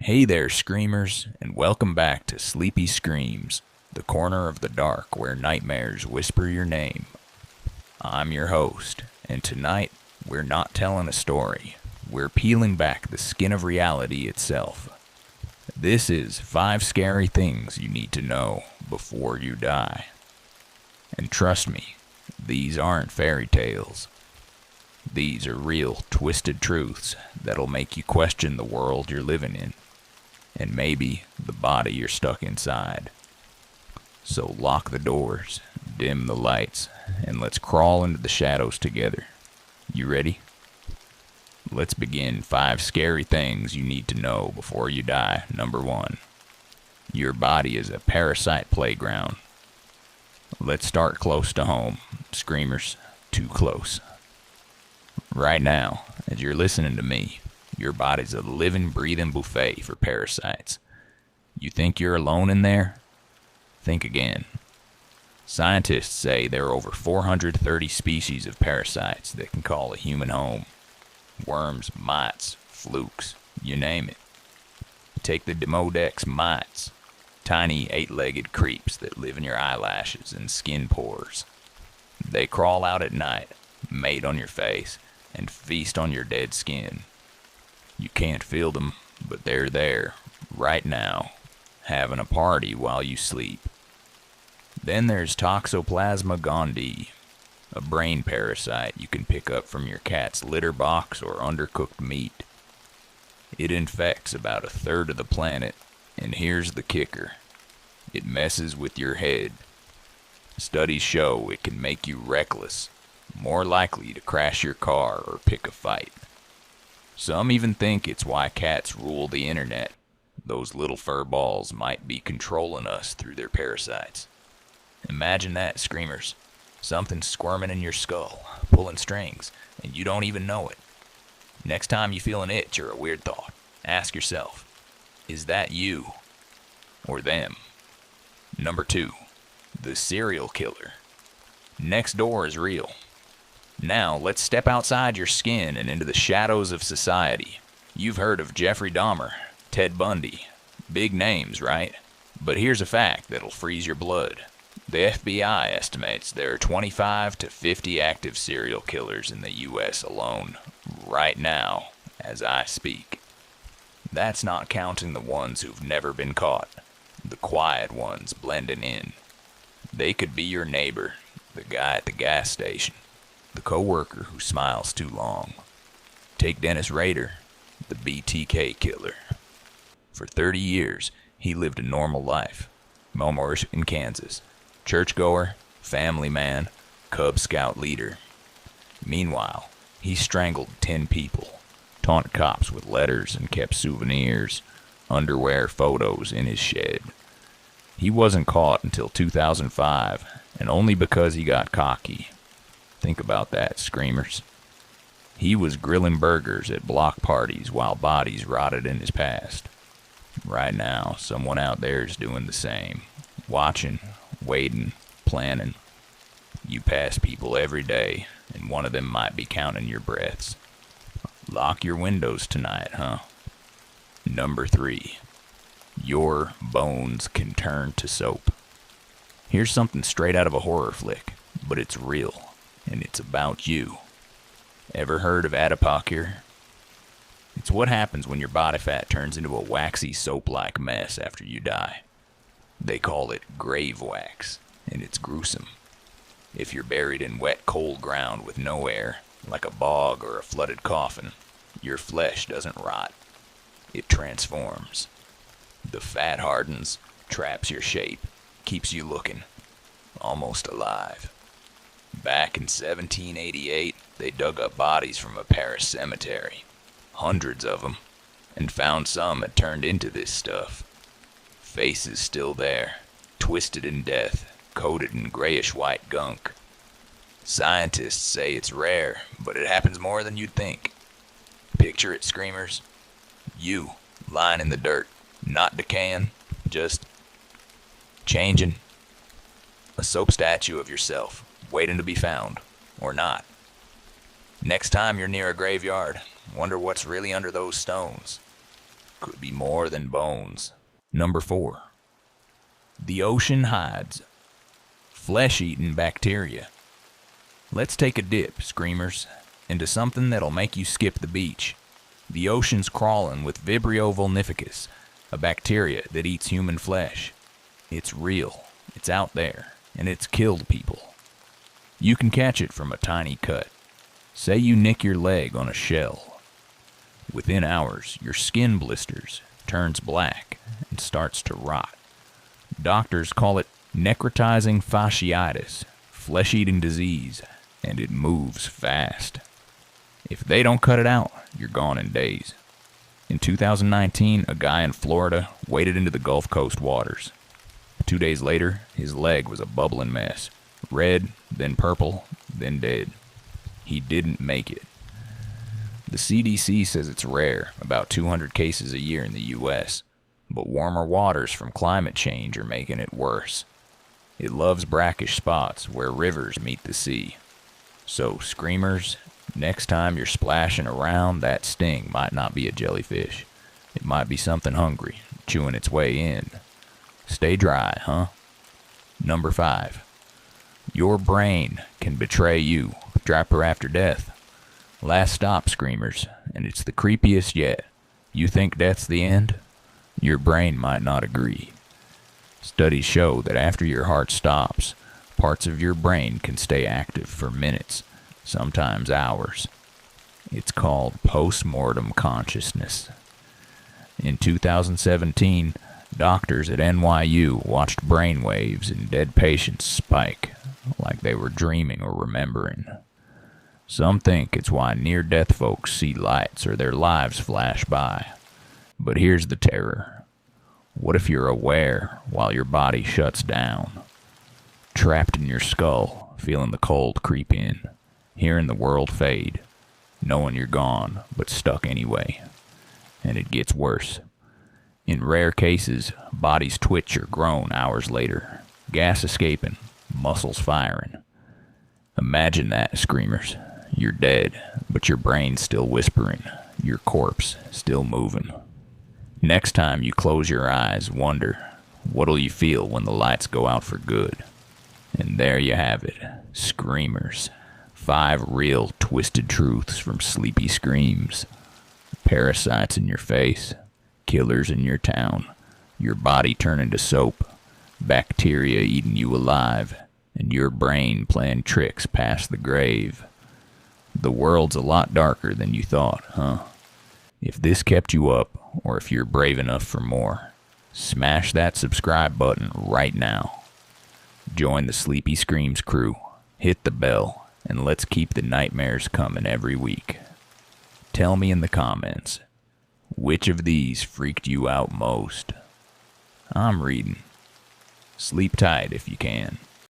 Hey there, screamers, and welcome back to Sleepy Screams, the corner of the dark where nightmares whisper your name. I'm your host, and tonight we're not telling a story. We're peeling back the skin of reality itself. This is 5 scary things you need to know before you die. And trust me, these aren't fairy tales. These are real, twisted truths that'll make you question the world you're living in, and maybe the body you're stuck inside. So lock the doors, dim the lights, and let's crawl into the shadows together. You ready? Let's begin 5 scary things you need to know before you die. Number 1. Your body is a parasite playground. Let's start close to home. Screamers, too close. Right now, as you're listening to me, your body's a living, breathing buffet for parasites. You think you're alone in there? Think again. Scientists say there are over 430 species of parasites that can call a human home. Worms, mites, flukes, you name it. Take the Demodex mites, tiny 8-legged creeps that live in your eyelashes and skin pores. They crawl out at night, mate on your face, and feast on your dead skin. You can't feel them, but they're there, right now, having a party while you sleep. Then there's Toxoplasma gondii, a brain parasite you can pick up from your cat's litter box or undercooked meat. It infects about a third of the planet, and here's the kicker. It messes with your head. Studies show it can make you reckless, more likely to crash your car or pick a fight. Some even think it's why cats rule the internet. Those little fur balls might be controlling us through their parasites. Imagine that, screamers. Something squirming in your skull, pulling strings, and you don't even know it. Next time you feel an itch or a weird thought, ask yourself, is that you or them? Number 2, the serial killer. Next door is real. Now, let's step outside your skin and into the shadows of society. You've heard of Jeffrey Dahmer, Ted Bundy. Big names, right? But here's a fact that'll freeze your blood. The FBI estimates there are 25 to 50 active serial killers in the U.S. alone, right now, as I speak. That's not counting the ones who've never been caught, the quiet ones blending in. They could be your neighbor, the guy at the gas station, the coworker who smiles too long. Take Dennis Rader, the BTK killer. For 30 years, he lived a normal life. Melmore in Kansas. Churchgoer, family man, Cub Scout leader. Meanwhile, he strangled 10 people, taunted cops with letters and kept souvenirs, underwear photos in his shed. He wasn't caught until 2005, and only because he got cocky. Think about that, screamers. He was grilling burgers at block parties while bodies rotted in his past. Right now, someone out there is doing the same. Watching, waiting, planning. You pass people every day, and one of them might be counting your breaths. Lock your windows tonight, huh? Number 3. Your bones can turn to soap. Here's something straight out of a horror flick, but it's real, and it's about you. Ever heard of adipocure? It's what happens when your body fat turns into a waxy soap-like mess after you die. They call it grave wax, and it's gruesome. If you're buried in wet, cold ground with no air, like a bog or a flooded coffin, your flesh doesn't rot. It transforms. The fat hardens, traps your shape, keeps you looking, almost alive. Back in 1788, they dug up bodies from a Paris cemetery, hundreds of them, and found some had turned into this stuff. Faces still there, twisted in death, coated in grayish-white gunk. Scientists say it's rare, but it happens more than you'd think. Picture it, screamers. You, lying in the dirt, not decaying, just changing. A soap statue of yourself, waiting to be found, or not. Next time you're near a graveyard, wonder what's really under those stones. could be more than bones. Number 4. The ocean hides flesh-eating bacteria. Let's take a dip, screamers, into something that'll make you skip the beach. The ocean's crawling with Vibrio vulnificus, a bacteria that eats human flesh. It's real, it's out there, and it's killed people. You can catch it from a tiny cut. Say you nick your leg on a shell. Within hours, your skin blisters, turns black, and starts to rot. Doctors call it necrotizing fasciitis, flesh-eating disease, and it moves fast. If they don't cut it out, you're gone in days. In 2019, a guy in Florida waded into the Gulf Coast waters. 2 days later, his leg was a bubbling mess. Red, then purple, then dead. He didn't make it. The CDC says it's rare, about 200 cases a year in the U.S., but warmer waters from climate change are making it worse. It loves brackish spots where rivers meet the sea. So, screamers, next time you're splashing around, that sting might not be a jellyfish. It might be something hungry, chewing its way in. Stay dry, huh? Number 5. Your brain can betray you, trapper after death. Last stop, screamers, and it's the creepiest yet. You think death's the end? Your brain might not agree. Studies show that after your heart stops, parts of your brain can stay active for minutes, sometimes hours. It's called post-mortem consciousness. In 2017, doctors at NYU watched brain waves in dead patients spike, like they were dreaming or remembering. Some think it's why near-death folks see lights or their lives flash by. But here's the terror. What if you're aware while your body shuts down? Trapped in your skull, feeling the cold creep in, hearing the world fade, knowing you're gone, but stuck anyway. And it gets worse. In rare cases, bodies twitch or groan hours later, gas escaping, muscles firing. Imagine that, screamers. You're dead, but your brain's still whispering, your corpse still moving. Next time you close your eyes, wonder, what'll you feel when the lights go out for good? And there you have it, screamers. 5 real twisted truths from Sleepy Screams. Parasites in your face, killers in your town, your body turning to soap, bacteria eating you alive, and your brain playing tricks past the grave. The world's a lot darker than you thought, huh? If this kept you up, or if you're brave enough for more, smash that subscribe button right now. Join the Sleepy Screams crew, hit the bell, and let's keep the nightmares coming every week. Tell me in the comments, which of these freaked you out most? I'm reading. Sleep tight if you can.